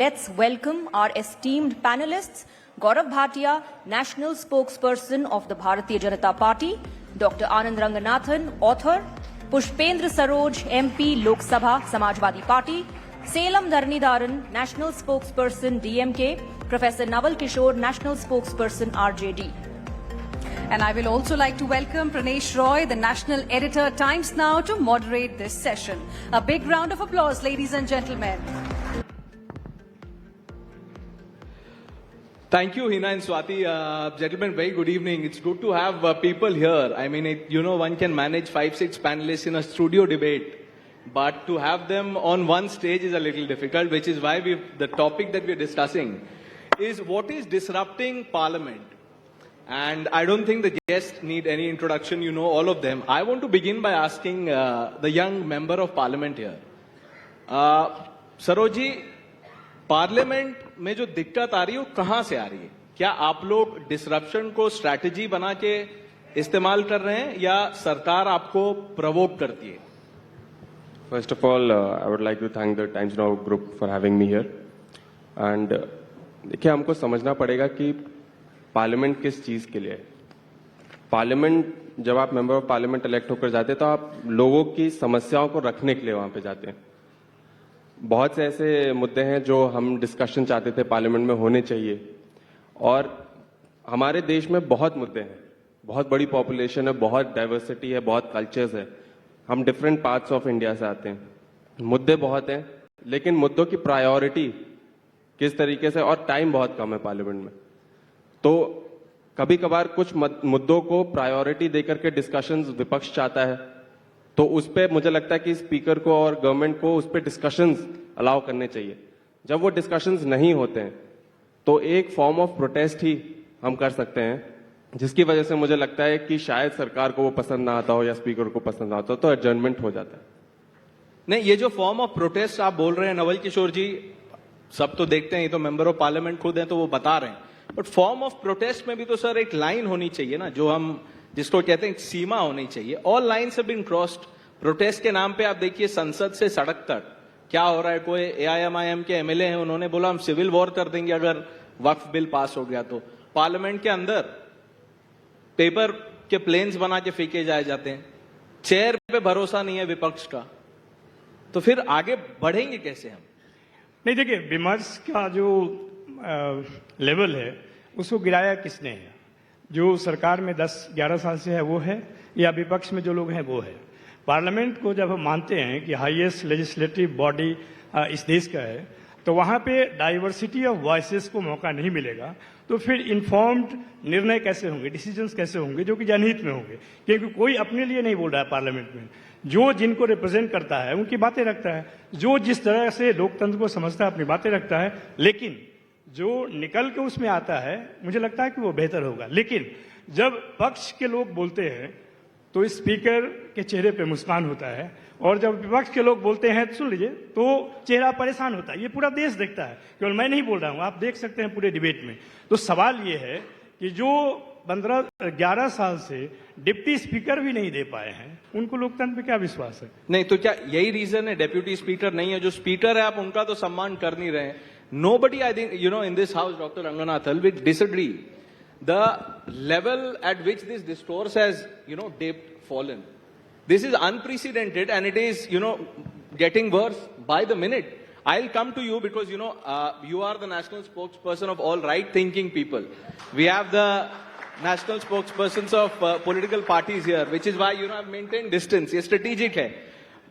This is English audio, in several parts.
Let's welcome our esteemed panelists, Gaurav Bhatia, National Spokesperson of the Bharatiya Janata Party, Dr. Anand Ranganathan, author, Pushpendra Saroj, MP, Lok Sabha, Samajwadi Party, Salem Dharanidharan, National Spokesperson, DMK, Professor Nawal Kishore, National Spokesperson, RJD. And I will also like to welcome Pranesh Roy, the National Editor, Times Now, to moderate this session. A big round of applause, ladies and gentlemen. Thank you, Hina and Swati. Gentlemen, very good evening. It's good to have people here. I mean, one can manage 5-6 panelists in a studio debate, but to have them on one stage is a little difficult, which is why the topic that we're discussing is what is disrupting Parliament. And I don't think the guests need any introduction. You know all of them. I want to begin by asking the young member of Parliament here. Saroj ji, parliament में जो दिक्कत आ रही है वो कहां से आ रही है? क्या आप लोग डिसरप्शन को स्ट्रैटेजी बना के इस्तेमाल कर रहे हैं या सरकार आपको प्रवोक करती है? First of all, I would like to thank the Times Now group for having me here. And देखिए, हमको समझना पड़ेगा कि पार्लियामेंट किस चीज के लिए है. पार्लियामेंट, जब आप मेंबर ऑफ पार्लियामेंट इलेक्ट होकर जाते हैं तो आप लोगों की समस्याओं को रखने के लिए वहां पे जाते हैं. बहुत से ऐसे मुद्दे हैं जो हम डिस्कशन चाहते थे पार्लियामेंट में होने चाहिए, और हमारे देश में बहुत मुद्दे हैं. बहुत बड़ी पॉपुलेशन है, बहुत डाइवर्सिटी है, बहुत कल्चर्स है. हम डिफरेंट पार्ट्स ऑफ इंडिया से आते हैं. मुद्दे बहुत हैं, लेकिन मुद्दों की प्रायोरिटी किस तरीके से, और टाइम बहुत कम है पार्लियामेंट में. तो कभी कभार कुछ मुद्दों को प्रायोरिटी देकर के डिस्कशंस विपक्ष चाहता है, तो उस पर मुझे लगता है कि स्पीकर को और गवर्नमेंट को उस पर डिस्कशंस अलाउ करने चाहिए. जब वो डिस्कशंस नहीं होते हैं तो एक फॉर्म ऑफ प्रोटेस्ट ही हम कर सकते हैं, जिसकी वजह से मुझे लगता है कि शायद सरकार को वो पसंद ना आता हो या स्पीकर को पसंद ना आता हो, तो एडजर्नमेंट हो जाता है. नहीं, ये जो फॉर्म ऑफ प्रोटेस्ट आप बोल रहे हैं नवल किशोर जी, सब तो देखते हैं, ये तो मेंबर ऑफ पार्लियामेंट खुद हैं तो वो बता रहे हैं, बट फॉर्म ऑफ प्रोटेस्ट में भी तो सर एक लाइन होनी चाहिए ना, जो हम जिसको कहते हैं सीमा होनी चाहिए. All lines have been crossed. Protest के नाम पे आप देखिए संसद से सड़क तक क्या हो रहा है. कोई AIMIM के MLA हैं, उन्होंने बोला हम सिविल वॉर कर देंगे अगर वक्फ बिल पास हो गया तो. पार्लियामेंट के अंदर पेपर के प्लेन्स बना के फेंके जाए जाते हैं. चेयर पे भरोसा नहीं है विपक्ष का, तो फिर आगे बढ़ेंगे कैसे हम? नहीं, देखिए, विमर्श का जो लेवल है उसको गिराया किसने है? जो सरकार में 10-11 साल से है वो है, या विपक्ष में जो लोग हैं वो है? पार्लियामेंट को जब हम मानते हैं कि हाईएस्ट लेजिस्लेटिव बॉडी इस देश का है, तो वहां पे डाइवर्सिटी ऑफ वॉइसेस को मौका नहीं मिलेगा, तो फिर इन्फॉर्म्ड निर्णय कैसे होंगे, डिसीजंस कैसे होंगे, जो कि जनहित में होंगे? क्योंकि कोई अपने लिए नहीं बोल रहा है पार्लियामेंट में. जो जिनको रिप्रेजेंट करता है उनकी बातें रखता है, जो जिस तरह से लोकतंत्र को समझता है अपनी बातें रखता है, लेकिन जो निकल के उसमें आता है मुझे लगता है कि वो बेहतर होगा. लेकिन जब पक्ष के लोग बोलते हैं तो स्पीकर के चेहरे पे मुस्कान होता है, और जब विपक्ष के लोग बोलते हैं, सुन लीजिए, तो चेहरा परेशान होता है. ये पूरा देश देखता है, केवल मैं नहीं बोल रहा हूं, आप देख सकते हैं पूरे डिबेट में. तो सवाल ये है कि जो 15-11 साल से डिप्टी स्पीकर भी नहीं दे पाए हैं, उनको लोकतंत्र पे क्या विश्वास है? नहीं, तो क्या यही रीजन है डेप्यूटी स्पीकर नहीं है? जो स्पीकर है आप उनका तो सम्मान कर नहीं रहे हैं. Nobody, I think, in this house, Dr. Ranganathan, will disagree. The level at which this discourse has, dipped, fallen. This is unprecedented, and it is, getting worse by the minute. I'll come to you because, you are the national spokesperson of all right-thinking people. We have the national spokespersons of political parties here, which is why, I've maintained distance. It's strategic.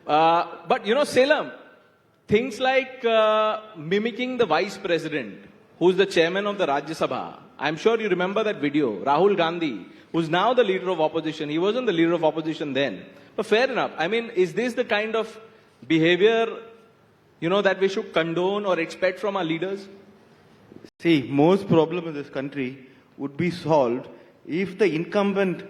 But, Salem, things like mimicking the vice president, who's the chairman of the Rajya Sabha. I'm sure you remember that video. Rahul Gandhi, who's now the leader of opposition. He wasn't the leader of opposition then. But fair enough. I mean, is this the kind of behavior, that we should condone or expect from our leaders? See, most problem in this country would be solved if the incumbent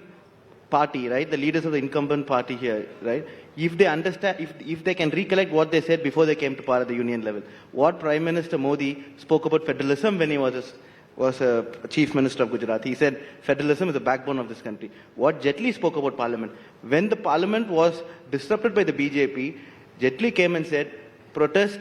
party, right, the leaders of the incumbent party here, right, if they understand, if they can recollect what they said before they came to power at the union level. What Prime Minister Modi spoke about federalism when he was a Chief Minister of Gujarat. He said federalism is the backbone of this country. What Jet Li spoke about Parliament. When the Parliament was disrupted by the BJP, Jet Li came and said, protest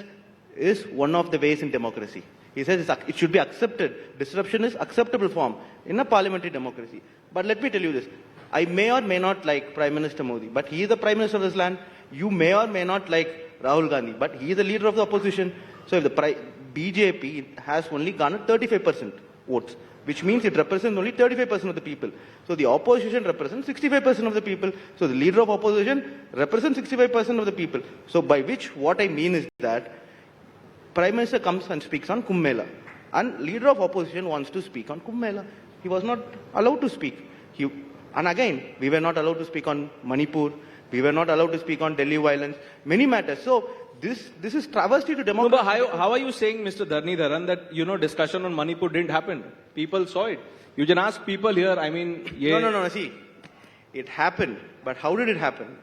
is one of the ways in democracy. He says it should be accepted. Disruption is acceptable form in a parliamentary democracy. But let me tell you this. I may or may not like Prime Minister Modi, but he is the Prime Minister of this land. You may or may not like Rahul Gandhi, but he is the leader of the opposition. So if the BJP has only garnered 35% votes, which means it represents only 35% of the people. So the opposition represents 65% of the people. So the leader of opposition represents 65% of the people. So by which what I mean is that Prime Minister comes and speaks on Kumbh Mela, and leader of opposition wants to speak on Kumbh Mela. He was not allowed to speak. And again, we were not allowed to speak on Manipur. We were not allowed to speak on Delhi violence. Many matters. So this is travesty to democracy. No, but how are you saying, Mr. Dharanidharan, that, discussion on Manipur didn't happen? People saw it. You can ask people here, I mean... No. See, it happened. But how did it happen?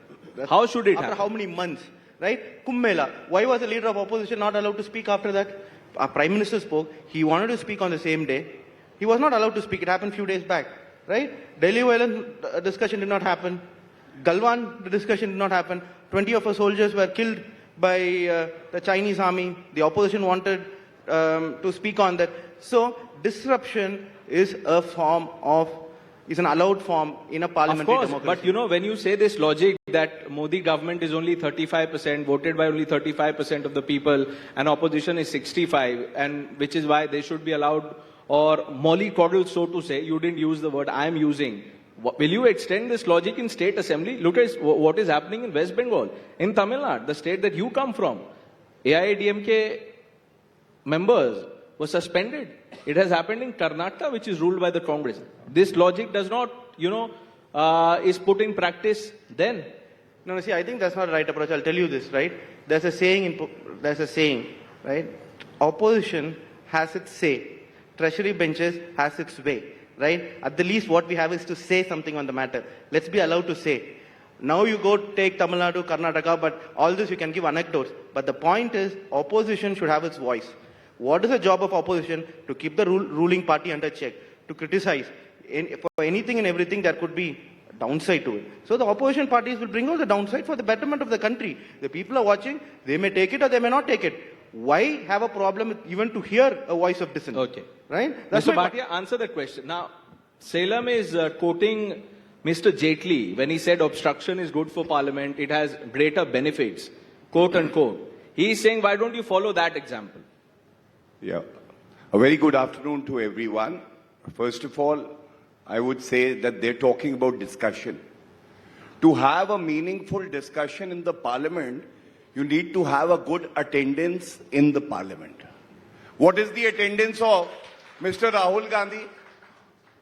How should it happen? After how many months? Right? Kumbh Mela. Why was the leader of opposition not allowed to speak after that? Our Prime Minister spoke. He wanted to speak on the same day. He was not allowed to speak. It happened a few days back. Right? Delhi violence discussion did not happen. Galwan, the discussion did not happen. 20 of our soldiers were killed by the Chinese army. The opposition wanted to speak on that. So disruption is a form of, is an allowed form in a parliamentary democracy. But when you say this logic that Modi government is only 35%, voted by only 35% of the people, and opposition is 65%, and which is why they should be allowed, or mollycoddled, so to say, you didn't use the word I am using. Will you extend this logic in state assembly? Look at what is happening in West Bengal, in Tamil Nadu, the state that you come from. AIADMK members were suspended. It has happened in Karnataka, which is ruled by the Congress. This logic does not, is put in practice then. No, see, I think that's not the right approach. I'll tell you this, right? There's a saying, right? Opposition has its say. Treasury benches has its way, right? At the least, what we have is to say something on the matter. Let's be allowed to say. Now you go take Tamil Nadu, Karnataka, but all this you can give anecdotes. But the point is, opposition should have its voice. What is the job of opposition? To keep the ruling party under check, to criticize. For anything and everything, there could be a downside to it. So the opposition parties will bring out the downside for the betterment of the country. The people are watching, they may take it or they may not take it. Why have a problem with even to hear a voice of dissent? Okay. Right? That's Mr. Bhatia, answer that question. Now, Salem is quoting Mr. Jaitley when he said obstruction is good for parliament, it has greater benefits, quote unquote. He is saying, why don't you follow that example? Yeah. A very good afternoon to everyone. First of all, I would say that they're talking about discussion. To have a meaningful discussion in the parliament, you need to have a good attendance in the parliament. What is the attendance of Mr. Rahul Gandhi?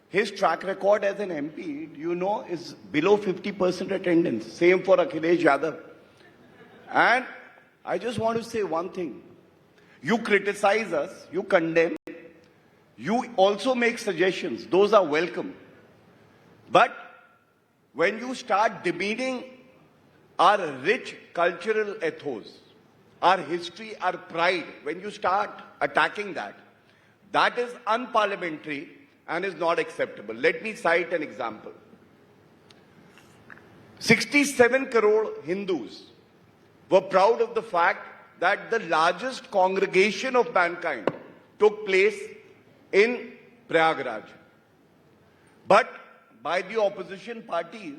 His track record as an MP, is below 50% attendance. Same for Akhilesh Yadav. And I just want to say one thing. You criticize us, you condemn, you also make suggestions. Those are welcome. But when you start demeaning our rich cultural ethos, our history, our pride, when you start attacking that, that is unparliamentary and is not acceptable. Let me cite an example. 67 crore Hindus were proud of the fact that the largest congregation of mankind took place in Prayagraj. But by the opposition parties,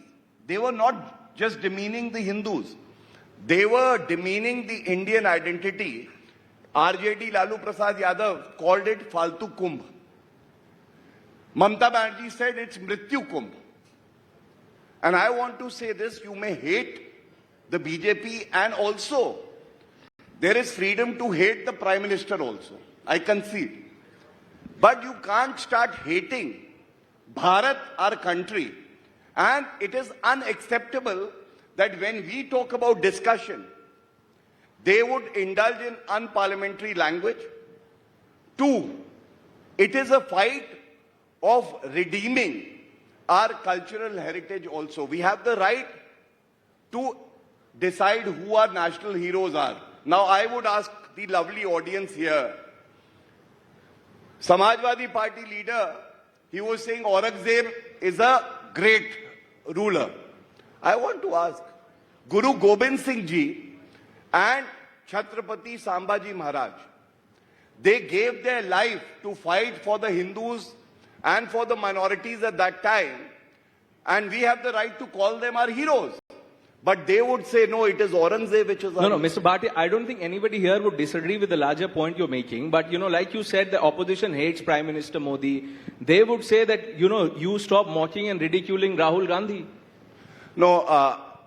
they were not just demeaning the Hindus. They were demeaning the Indian identity. RJD Lalu Prasad Yadav called it Faltu Kumbh. Mamata Banerjee said it's Mrityu Kumbh. And I want to say this, you may hate the BJP and also there is freedom to hate the Prime Minister also. I concede. But you can't start hating Bharat, our country. And it is unacceptable that when we talk about discussion, they would indulge in unparliamentary language. 2, it is a fight of redeeming our cultural heritage also. We have the right to decide who our national heroes are. Now I would ask the lovely audience here, Samajwadi Party leader, he was saying Aurangzeb is a great ruler. I want to ask, Guru Gobind Singh Ji and Chhatrapati Sambhaji Maharaj. They gave their life to fight for the Hindus and for the minorities at that time. And we have the right to call them our heroes. But they would say, no, it is Aurangzeb which is our No, Mr. Bhatia, I don't think anybody here would disagree with the larger point you're making. But, like you said, the opposition hates Prime Minister Modi. They would say that, you stop mocking and ridiculing Rahul Gandhi. No,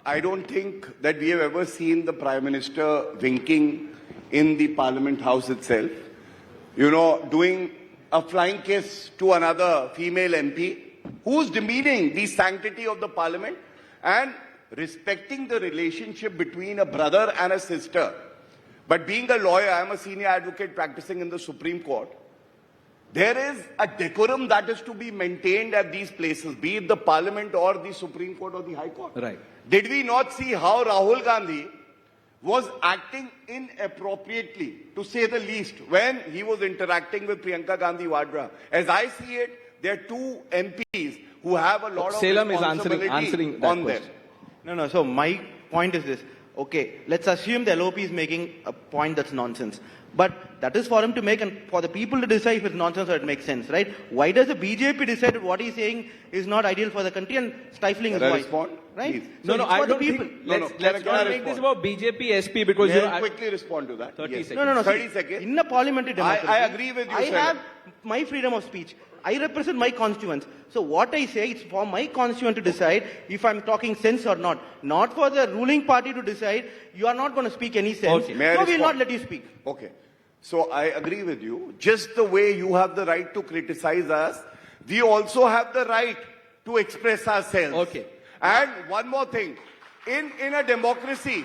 I don't think that we have ever seen the Prime Minister winking in the Parliament House itself. Doing a flying kiss to another female MP who's demeaning the sanctity of the Parliament and respecting the relationship between a brother and a sister. But being a lawyer, I'm a senior advocate practicing in the Supreme Court. There is a decorum that is to be maintained at these places, be it the Parliament or the Supreme Court or the High Court. Right. Did we not see how Rahul Gandhi was acting inappropriately, to say the least, when he was interacting with Priyanka Gandhi Vadra? As I see it, there are two MPs who have a lot of Salem is responsibility answering that on them. question. No. So my point is this. Okay, let's assume the LOP is making a point that's nonsense. But that is for him to make and for the people to decide if it's nonsense or it makes sense, right? Why does the BJP decide that what he's saying is not ideal for the country and stifling his Can I voice? respond? Right? Please. So No, it's I for the don't people. think, No, let's can I not make respond? this about BJP SP because, May I quickly respond to that? 30 Yes. seconds. No. 30 See, seconds. in a parliamentary democracy, I agree with you, I sir. have my freedom of speech. I represent my constituents. So what I say is for my constituent to decide if I'm talking sense or not. Not for the ruling party to decide you are not going to speak any sense. Okay. May I So we'll respond? not let you speak. Okay. So I agree with you. Just the way you have the right to criticize us, we also have the right to express ourselves. Okay. And one more thing. In a democracy,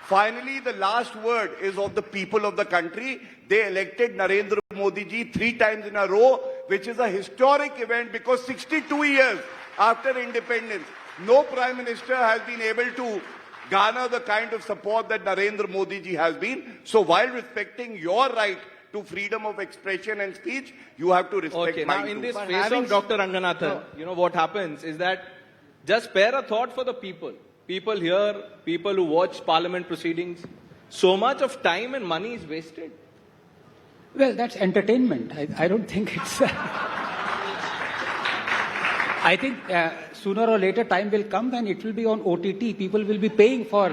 finally the last word is of the people of the country. They elected Narendra Modi ji 3 times in a row, which is a historic event because 62 years after independence, no Prime Minister has been able to garner the kind of support that Narendra Modi ji has been. So while respecting your right to freedom of expression and speech, you have to respect Okay, mine now in too. this But phase having of Dr. Ranganathan, what happens is that just spare a thought for the people. People here, people who watch parliament proceedings, so much of time and money is wasted. Well, that's entertainment. I don't think it's. I think sooner or later time will come when it will be on OTT. People will be paying for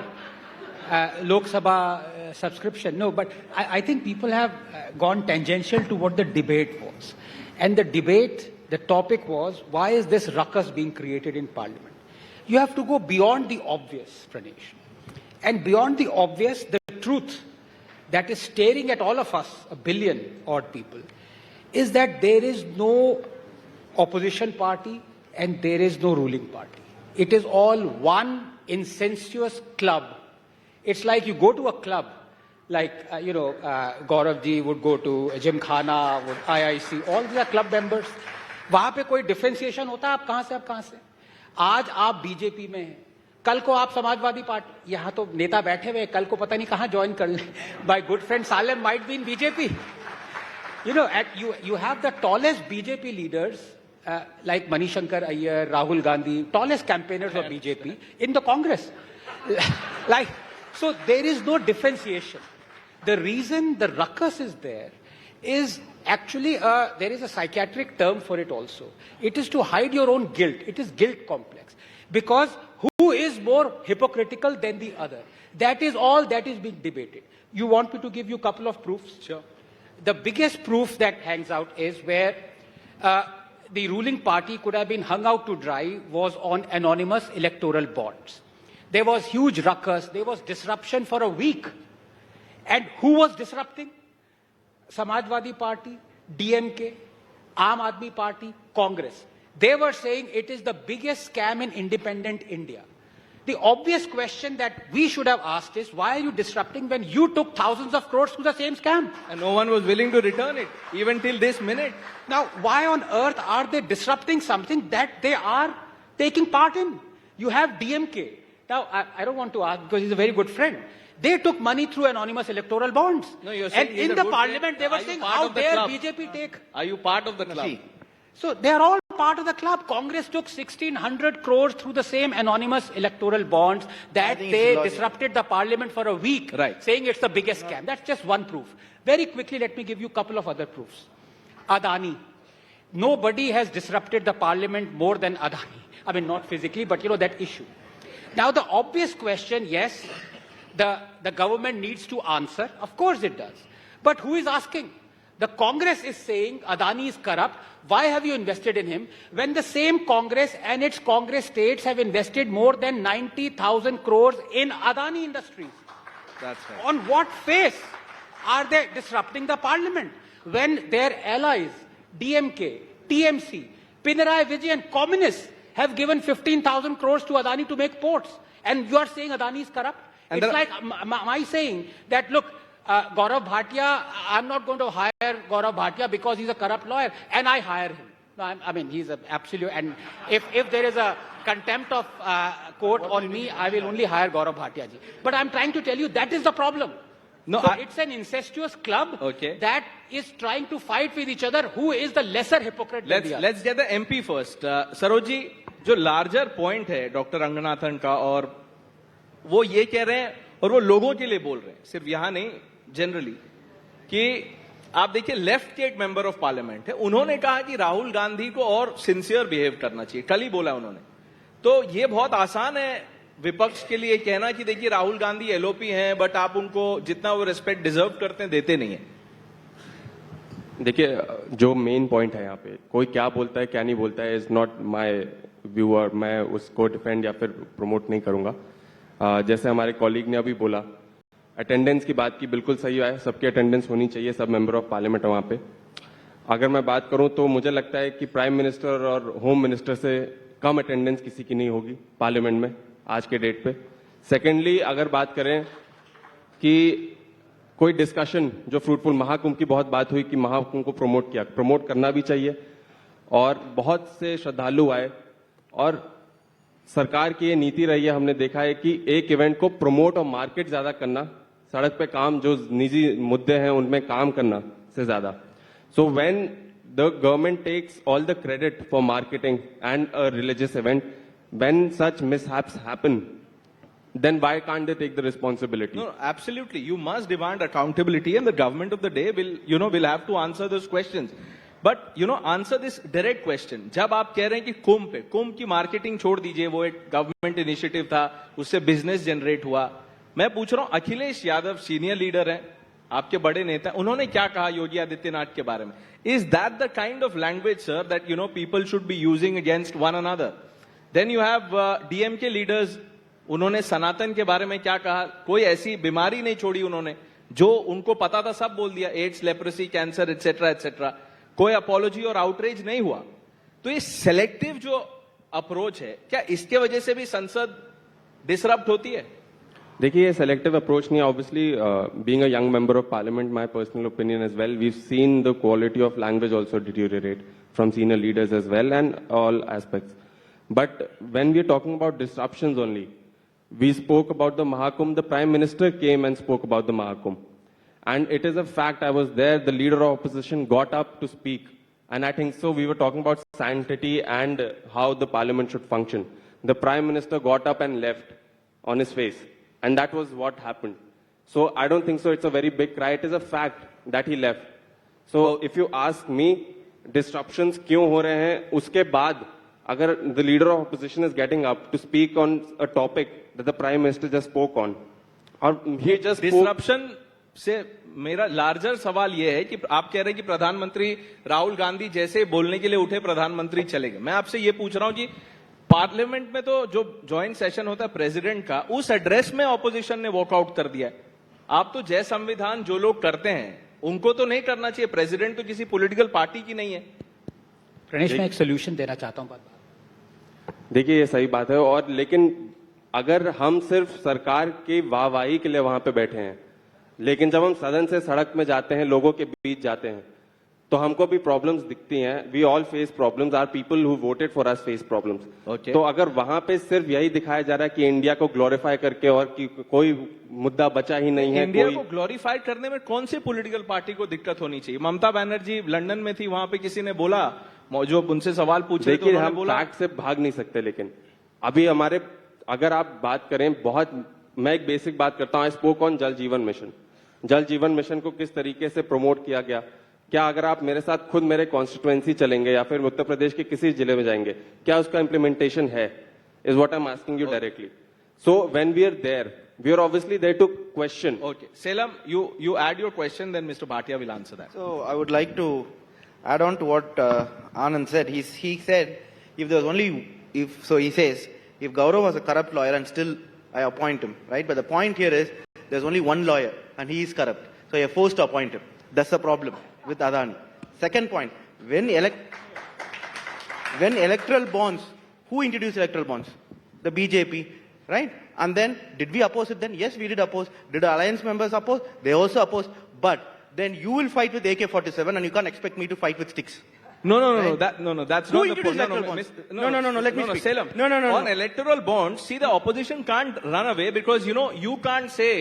Lok Sabha subscription. No, but I think people have gone tangential to what the debate was. And the debate, the topic was, why is this ruckus being created in Parliament? You have to go beyond the obvious, Pranesh. And beyond the obvious, the truth that is staring at all of us, 1 billion odd people, is that there is no opposition party and there is no ruling party. It is all one incestuous club. It's like you go to a club, like, Gaurav ji would go to Gymkhana, would IIC, all these are club members. वहाँ पे कोई differentiation होता है, आप कहाँ से? आज आप बीजेपी में हैं, कल को आप समाजवादी पार्टी, यहाँ तो नेता बैठे हुए, कल को पता नहीं कहाँ ज्वाइन कर ले. My good friend Salem might be in BJP. You have the tallest BJP leaders like Manishankar Iyer, Rahul Gandhi, tallest campaigners of BJP in the Congress. So there is no differentiation. The reason the ruckus is there is actually, there is a psychiatric term for it also. It is to hide your own guilt. It is guilt complex. Because who is more hypocritical than the other? That is all that is being debated. You want me to give you a couple of proofs? Sure. The biggest proof that hangs out is where the ruling party could have been hung out to dry was on anonymous electoral bonds. There was huge ruckus. There was disruption for a week. And who was disrupting? Samajwadi Party, DMK, Aam Aadmi Party, Congress. They were saying it is the biggest scam in independent India. The obvious question that we should have asked is, why are you disrupting when you took thousands of crores to the same scam? And no one was willing to return it, even till this minute. Now, why on earth are they disrupting something that they are taking part in? You have DMK. Now, I don't want to ask because he's a very good friend. They took money through anonymous electoral bonds. No, you're saying and he's in a the good parliament, friend. they were Are you saying, part how of the dare club? BJP take? Are you part of the club? See, So they are all part of the club. Congress took 1,600 crores through the same anonymous electoral bonds that they disrupted the parliament for a week, saying it's the biggest scam. That's just one proof. Very quickly, let me give you a couple of other proofs. Adani. Nobody has disrupted the parliament more than Adani. I mean, not physically, but that issue. Now, the obvious question, yes, the government needs to answer. Of course it does. But who is asking? The Congress is saying Adani is corrupt. Why have you invested in him? When the same Congress and its Congress states have invested more than 90,000 crores in Adani Industries. That's right. On what face are they disrupting the parliament? When their allies, DMK, TMC, Pinarayi Vijayan, communists, have given 15,000 crores to Adani to make ports. And you are saying Adani is corrupt? And it's like my saying that, look, Gaurav Bhatia, I'm not going to hire Gaurav Bhatia because he's a corrupt lawyer, and I hire him. No, I mean, he's an absolute, and if there is a contempt of court on me, I will only hire Gaurav Bhatia ji. But I'm trying to tell you, that is the problem. No, so it's an incestuous club that is trying to fight with each other. Who is the lesser hypocrite? Let's get the MP first. Saroj ji, जो larger point है doctor Ranganathan का, और वो ये कह रहे हैं और वो लोगों के लिए बोल रहे हैं, सिर्फ यहाँ नहीं, जनरली, कि आप देखिए लेफ्ट के एक मेंबर ऑफ पार्लियामेंट है, उन्होंने कहा कि राहुल गांधी को और सिंसियर बिहेव करना चाहिए, कल ही बोला उन्होंने. तो ये बहुत आसान है विपक्ष के लिए कहना कि देखिए राहुल गांधी एलओपी हैं, बट आप उनको जितना वो रिस्पेक्ट डिजर्व करते हैं देते नहीं है. देखिए, जो मेन पॉइंट है यहाँ पे, कोई क्या बोलता है क्या नहीं बोलता है इज नॉट माय व्यू, और मैं उसको डिफेंड या फिर प्रमोट नहीं करूंगा. जैसे हमारे कॉलीग ने अभी बोला, अटेंडेंस की बात की, बिल्कुल सही है, सबकी अटेंडेंस होनी चाहिए, सब मेंबर ऑफ पार्लियामेंट वहां पे. अगर मैं बात करूं तो मुझे लगता है कि प्राइम मिनिस्टर और होम मिनिस्टर से कम अटेंडेंस किसी की नहीं होगी पार्लियामेंट में आज के डेट पे. सेकेंडली, अगर बात करें कि कोई डिस्कशन जो फ्रूटफुल, महाकुंभ की बहुत बात हुई कि महाकुंभ को प्रमोट करना भी चाहिए, और बहुत से श्रद्धालु आए, और सरकार की ये नीति रही है, हमने देखा है कि एक इवेंट को प्रमोट और मार्केट ज्यादा करना, सड़क पे काम जो निजी मुद्दे हैं उनमें काम करना से ज्यादा. So when the government takes all the credit for marketing and a religious event, when such mishaps happen, then why can't they take the responsibility? No, absolutely. You must demand accountability, and the government of the day will have to answer those questions. But answer this direct question. जब आप कह रहे हैं कि कुंभ की marketing छोड़ दीजिए, वो एक गवर्नमेंट इनिशिएटिव था, उससे बिजनेस जनरेट हुआ. मैं पूछ रहा हूं, अखिलेश यादव सीनियर लीडर हैं, आपके बड़े नेता, उन्होंने क्या कहा योगी आदित्यनाथ के बारे में? Is that the kind of language, sir, that people should be using against one another? Then you have DMK leaders. उन्होंने सनातन के बारे में क्या कहा? कोई ऐसी बीमारी नहीं छोड़ी उन्होंने, जो उनको पता था सब बोल दिया, AIDS, leprosy, cancer, etcetera etcetera. कोई अपॉलॉजी और आउटरीच नहीं हुआ. तो ये सेलेक्टिव जो अप्रोच है, क्या इसके वजह से भी संसद डिसरप्ट होती है? देखिए, ये सेलेक्टिव अप्रोच नहीं. Obviously, being a young member of parliament, my personal opinion as well, we have seen the quality of language also deteriorate from senior leaders as well and all aspects. But when we are talking about disruptions only, we spoke about the Mahakumbh, the Prime Minister came and spoke about the Mahakumbh. And it is a fact, I was there, the leader of opposition got up to speak. And I think so, we were talking about sanctity and how the parliament should function. The Prime Minister got up and left on his face. And that was what happened. So I don't think so, it's a very big cry. It is a fact that he left. So if you ask me, disruptions क्यों हो रहे हैं, उसके बाद अगर the leader of opposition is getting up to speak on a topic that the prime minister just spoke on, or he just disruption से मेरा larger सवाल यह है कि आप कह रहे हैं कि प्रधानमंत्री राहुल गांधी जैसे बोलने के लिए उठे, प्रधानमंत्री चले गए. मैं आपसे ये पूछ रहा हूं कि पार्लियामेंट में तो जो ज्वाइंट सेशन होता है प्रेसिडेंट का, उस एड्रेस में ऑपोजिशन ने वॉकआउट कर दिया. आप तो जय संविधान जो लोग करते हैं उनको तो नहीं करना चाहिए. प्रेसिडेंट तो किसी पॉलिटिकल पार्टी की नहीं है. प्रणेश, मैं एक सोल्यूशन देना चाहता हूं. देखिए, ये सही बात है, और लेकिन अगर हम सिर्फ सरकार की वाहवाही के लिए वहां पे बैठे हैं, लेकिन जब हम सदन से सड़क में जाते हैं, लोगों के बीच जाते हैं, तो हमको भी प्रॉब्लम्स दिखती हैं. We all face problems, are people who voted for us face problems. तो अगर वहां पे सिर्फ यही दिखाया जा रहा है कि इंडिया को ग्लोरीफाई करके और कि कोई मुद्दा बचा ही नहीं है, इंडिया को ग्लोरीफाई करने में कौन सी पॉलिटिकल पार्टी को दिक्कत होनी चाहिए? ममता बनर्जी लंदन में थी, वहां पे किसी ने बोला जो उनसे सवाल पूछ रहे थे देखिए, उन्होंने हम बोला फैक्ट से भाग नहीं सकते, लेकिन अभी हमारे, अगर आप बात करें, बहुत, मैं एक बेसिक बात करता हूं। आई स्पोक ऑन जल जीवन मिशन। जल जीवन मिशन को किस तरीके से प्रमोट किया गया, क्या अगर आप मेरे साथ खुद मेरे कॉन्स्टिट्यूएंसी चलेंगे या फिर उत्तर प्रदेश के किसी जिले में जाएंगे, क्या उसका इंप्लीमेंटेशन है, is what I am asking you directly. So when we are there, we are obviously there to question. Okay, Salem, you add your question, then Mr. Bhatia will answer that. So I would like to add on to what Anand said. He said if there was only, he says if Gaurav was a corrupt lawyer and still I appoint him, right? But the point here is there's only one lawyer and he is corrupt, so you're forced to appoint him. That's the problem with Adani. Second point, when electoral bonds, who introduced electoral bonds? The BJP, right? And then, did we oppose it then? Yes, we did oppose. Did the alliance members oppose? They also opposed. But then you will fight with AK-47 and you can't expect me to fight with sticks. No, Right? that's Who not the introduced point. electoral bonds? Let me speak. Salem. No. On electoral bonds, see, the opposition can't run away because, you can't say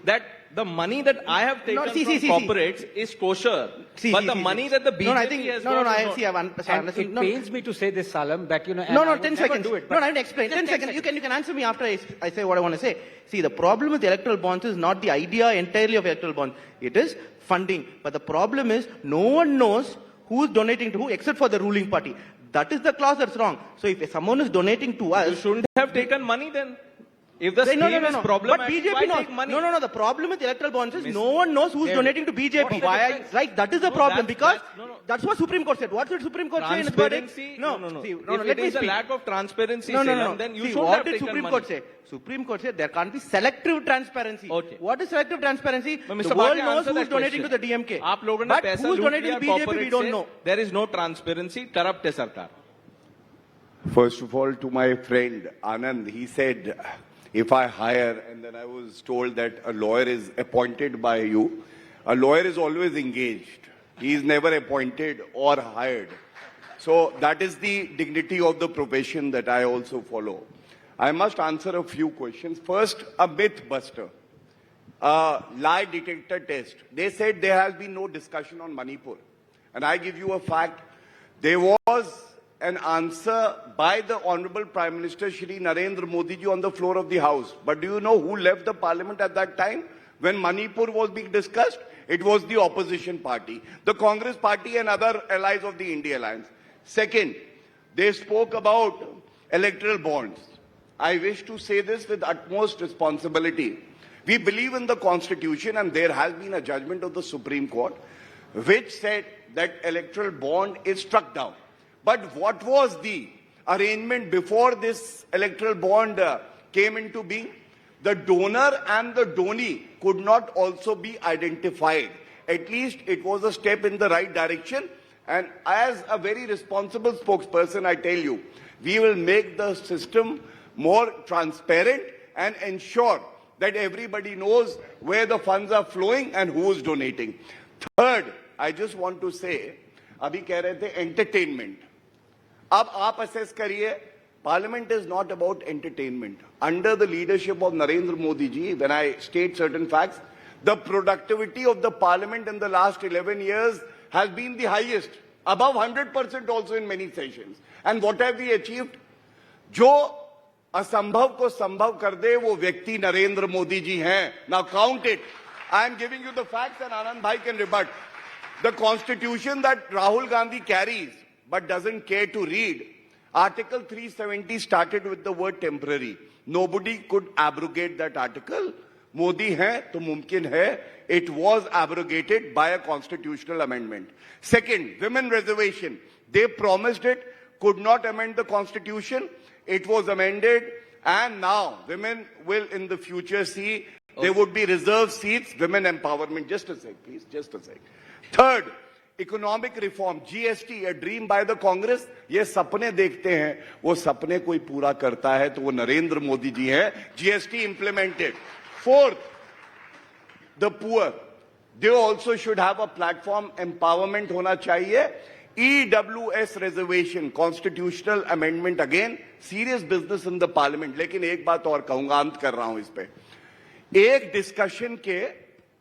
that the money that I have taken from corporates is kosher. But the money that the BJP has got is not. And it pains me to say this, Salem, that, and No, I would 10 never seconds. do it, No, but I will explain. 10 seconds. You seconds. can answer me after I say what I want to say. See, the problem with electoral bonds is not the idea entirely of electoral bonds. It is funding. But the problem is no one knows who is donating to who except for the ruling party. That is the clause that's wrong. So if someone is donating to us... You shouldn't have taken money then. If the scheme is problematic, but why BJP take money? No. The problem with electoral bonds is no one knows who's donating to BJP. Right? That is the problem because that's what Supreme Court said. What did Supreme Court say in its verdict? Transparency? No. If Let it me is a speak. lack of transparency, No. Salem, then you See, shouldn't what have did taken Supreme money. Court say? Supreme Court said there can't be selective transparency. Okay. What is selective transparency? But The Mr. world Bhatia, knows answer who's that donating to question. the DMK. आप लोगों ने But पैसा who's लूट donating लिया to BJP, we corporate don't से. know. There is no transparency. Corrupt है सरकार. First of all, to my friend Anand, he said, if I hire, and then I was told that a lawyer is appointed by you, a lawyer is always engaged. He is never appointed or hired. So that is the dignity of the profession that I also follow. I must answer a few questions. First, a myth buster. Lie detector test. They said there has been no discussion on Manipur. And I give you a fact. There was an answer by the Honorable Prime Minister Shri Narendra Modi ji on the floor of the House. But do you know who left the parliament at that time? When Manipur was being discussed, it was the opposition party, the Congress party and other allies of the India Alliance. Second, they spoke about electoral bonds. I wish to say this with utmost responsibility. We believe in the Constitution and there has been a judgment of the Supreme Court which said that electoral bond is struck down. But what was the arrangement before this electoral bond came into being? The donor and the donee could not also be identified. At least it was a step in the right direction. And as a very responsible spokesperson, I tell you, we will make the system more transparent and ensure that everybody knows where the funds are flowing and who is donating. Third, I just want to say, abhi keh rahe the entertainment. Ab aap assess kariye, Parliament is not about entertainment. Under the leadership of Narendra Modi ji, when I state certain facts, the productivity of the Parliament in the last 11 years has been the highest, above 100% also in many sessions. And what have we achieved? Jo asambhav ko sambhav kar de, wo vyakti Narendra Modi ji hain. Now count it. I am giving you the facts and Anand bhai can rebut. The constitution that Rahul Gandhi carries but doesn't care to read, Article 370 started with the word temporary. Nobody could abrogate that article. Modi hai to mumkin hai. It was abrogated by a constitutional amendment. Second, women reservation. They promised it, could not amend the constitution. It was amended and now women will in the future see there would be reserved seats, women empowerment. Just a sec, please, just a sec. Third, economic reform, GST, a dream by the Congress. ये सपने देखते हैं, वो सपने कोई पूरा करता है तो वो नरेंद्र मोदी जी हैं. GST implemented. Fourth, the poor, they also should have a platform. Empowerment होना चाहिए. EWS reservation, constitutional amendment, again serious business in the parliament. लेकिन एक बात और कहूंगा, अंत कर रहा हूं इस पे. एक डिस्कशन के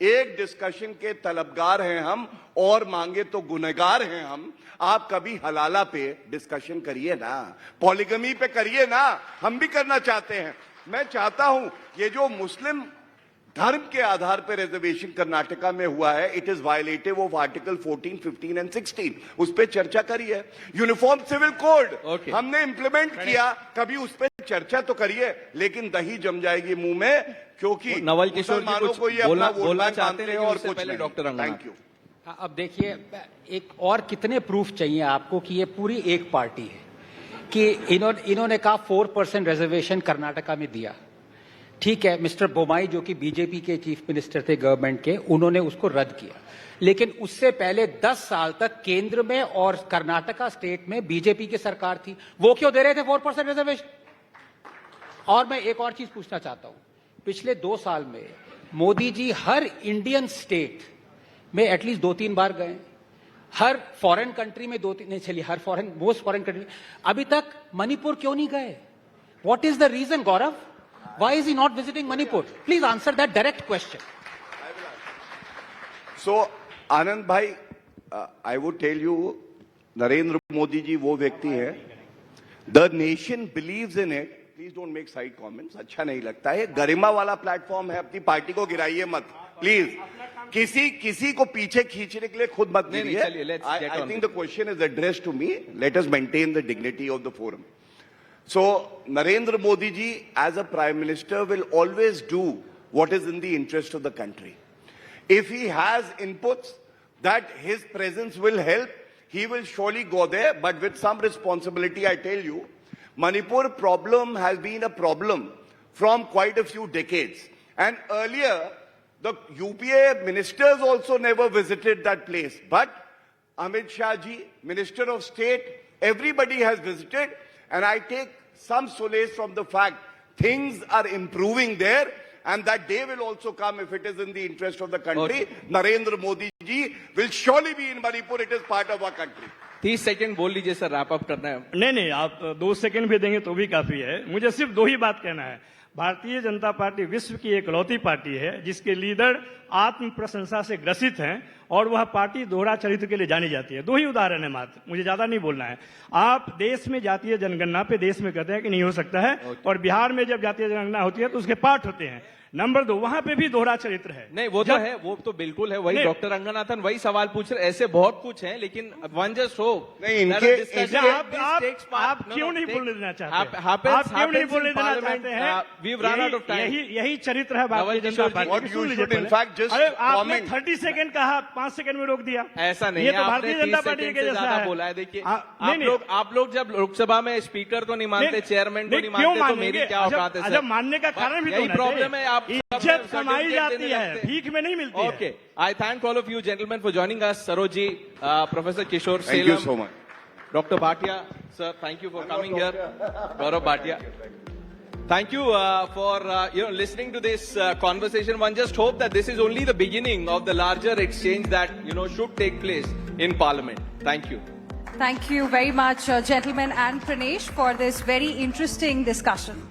एक डिस्कशन के तलबगार हैं हम, और मांगे तो गुनहगार हैं हम। आप कभी हलाला पे डिस्कशन करिए ना, पॉलीगमी पे करिए ना, हम भी करना चाहते हैं। मैं चाहता हूं ये जो मुस्लिम धर्म के आधार पर रिजर्वेशन कर्नाटका में हुआ है, it is violative of article 14, 15 and 16। उस पर चर्चा करिए। यूनिफॉर्म सिविल कोड हमने इंप्लीमेंट किया, कभी उस पर चर्चा तो करिए, लेकिन दही जम जाएगी मुंह में, क्योंकि नवल किशोर जी कुछ को ये अपना बोलना चाहते हैं और उससे कुछ पहले नहीं। डॉक्टर रंगनाथ। Thank you. अब देखिए, एक और कितने प्रूफ चाहिए आपको कि ये पूरी एक पार्टी है कि इन्होंने कहा 4% रिजर्वेशन कर्नाटका में दिया। ठीक है, मिस्टर बोमाई जो कि बीजेपी के चीफ मिनिस्टर थे गवर्नमेंट के, उन्होंने उसको रद्द किया। लेकिन उससे पहले 10 साल तक केंद्र में और कर्नाटका स्टेट में बीजेपी की सरकार थी, वो क्यों दे रहे थे 4% रिजर्वेशन? और मैं एक और चीज पूछना चाहता हूं, पिछले 2 साल में मोदी जी हर इंडियन स्टेट में एटलीस्ट 2-3 बार गए, हर फॉरेन कंट्री में 2-3 नहीं, चलिए हर मोस्ट फॉरेन कंट्री। अभी तक मणिपुर क्यों नहीं गए? What is the reason, Gaurav? Why is he not visiting Manipur? Please answer that direct question. So, Anand bhai, I would tell you, Narendra Modi ji वो व्यक्ति है, the nation believes in it. Please don't make side comments. अच्छा नहीं लगता है। गरिमा वाला platform है, अपनी पार्टी को गिराइए मत प्लीज। किसी को पीछे खींचने के लिए खुद मत गिरिए। I think the question is addressed to me. Let us maintain the dignity of the forum. So, Narendra Modi ji, as a Prime Minister, will always do what is in the interest of the country. If he has inputs that his presence will help, he will surely go there, but with some responsibility, I tell you. Manipur problem has been a problem from quite a few decades. And earlier, the UPA ministers also never visited that place. But Amit Shah ji, Minister of State, everybody has visited. And I take some solace from the fact things are improving there, and that day will also come if it is in the interest of the country. Narendra Modi ji will surely be in Manipur. It is part of our country. 30 second बोल लीजिए sir, wrap up करना है। नहीं, आप 2 second भी देंगे तो भी काफी है। मुझे सिर्फ 2 ही बात कहना है। भारतीय जनता पार्टी विश्व की एकलौती पार्टी है जिसके लीडर आत्म प्रशंसा से ग्रसित हैं, और वह पार्टी दोहरा चरित्र के लिए जानी जाती है। 2 ही उदाहरण है मात्र, मुझे ज्यादा नहीं बोलना है। आप देश में जातीय जनगणना पे देश में कहते हैं कि नहीं हो सकता है, और बिहार में जब जातीय जनगणना होती है तो उसके पाठ होते हैं। नंबर 2, वहां पे भी दोहरा चरित्र है। नहीं, वो तो है, वो तो बिल्कुल है। वही डॉक्टर रंगनाथन वही सवाल पूछ रहे, ऐसे बहुत कुछ है, लेकिन वन जस्ट होप नहीं, आप क्यों नहीं बोलने देना चाहते? आप क्यों नहीं बोलने देना चाहते हैं? यही चरित्र है भारतीय जनता पार्टी। इनफैक्ट आपने 30 सेकंड कहा, 5 सेकंड में रोक दिया। ऐसा नहीं है, भारतीय जनता पार्टी के जैसा बोला है। देखिए, आप लोग जब लोकसभा में स्पीकर को नहीं मानते, चेयरमैन को नहीं मानते, तो मेरी क्या औकात है? जब मानने का कारण भी प्रॉब्लम है। इज्जत कमाई जाती है, भीख में नहीं मिलती है। Okay, I thank all of you gentlemen for joining us. Saroj ji, Professor Kishore, Salem. Thank you so much. Dr. Bhatia, sir, thank you for coming here. Gaurav Bhatia, thank you for listening to this conversation. One just hope that this is only the beginning of the larger exchange that should take place in Parliament. Thank you. Thank you very much, gentlemen and Pranesh, for this very interesting discussion.